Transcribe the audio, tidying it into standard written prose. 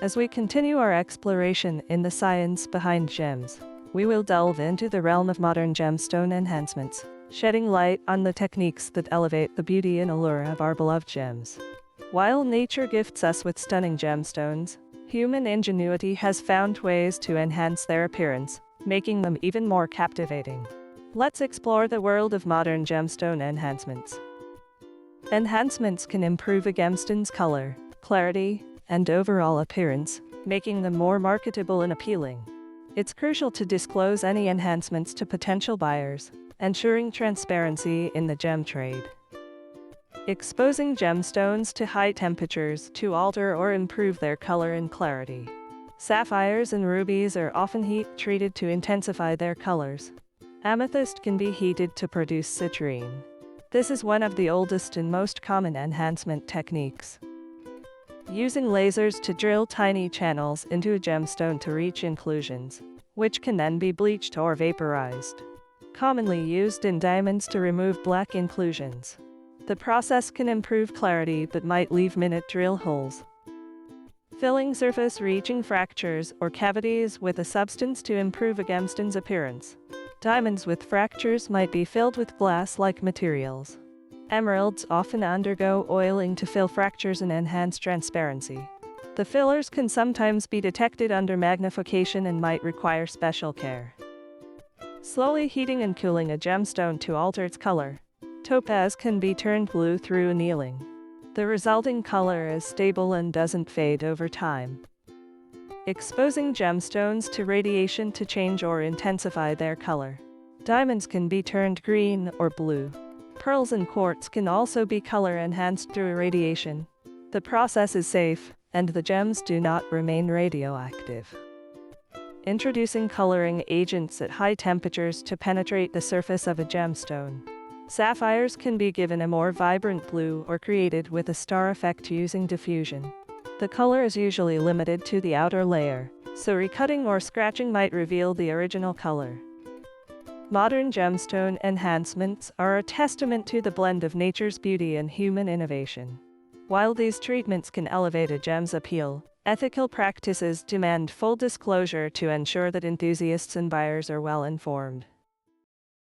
As we continue our exploration in the science behind gems, we will delve into the realm of modern gemstone enhancements, shedding light on the techniques that elevate the beauty and allure of our beloved gems. While nature gifts us with stunning gemstones, human ingenuity has found ways to enhance their appearance, making them even more captivating. Let's explore the world of modern gemstone enhancements. Enhancements can improve a gemstone's color, clarity, and overall appearance, making them more marketable and appealing. It's crucial to disclose any enhancements to potential buyers, ensuring transparency in the gem trade. Exposing gemstones to high temperatures to alter or improve their color and clarity. Sapphires and rubies are often heat-treated to intensify their colors. Amethyst can be heated to produce citrine. This is one of the oldest and most common enhancement techniques. Using lasers to drill tiny channels into a gemstone to reach inclusions, which can then be bleached or vaporized. Commonly used in diamonds to remove black inclusions. The process can improve clarity but might leave minute drill holes. Filling surface-reaching fractures or cavities with a substance to improve a gemstone's appearance. Diamonds with fractures might be filled with glass-like materials. Emeralds often undergo oiling to fill fractures and enhance transparency. The fillers can sometimes be detected under magnification and might require special care. Slowly heating and cooling a gemstone to alter its color. Topaz can be turned blue through annealing. The resulting color is stable and doesn't fade over time. Exposing gemstones to radiation to change or intensify their color. Diamonds can be turned green or blue. Pearls and quartz can also be color enhanced through irradiation. The process is safe, and the gems do not remain radioactive. Introducing coloring agents at high temperatures to penetrate the surface of a gemstone. Sapphires can be given a more vibrant blue or created with a star effect using diffusion. The color is usually limited to the outer layer, so recutting or scratching might reveal the original color. Modern gemstone enhancements are a testament to the blend of nature's beauty and human innovation. While these treatments can elevate a gem's appeal, ethical practices demand full disclosure to ensure that enthusiasts and buyers are well informed.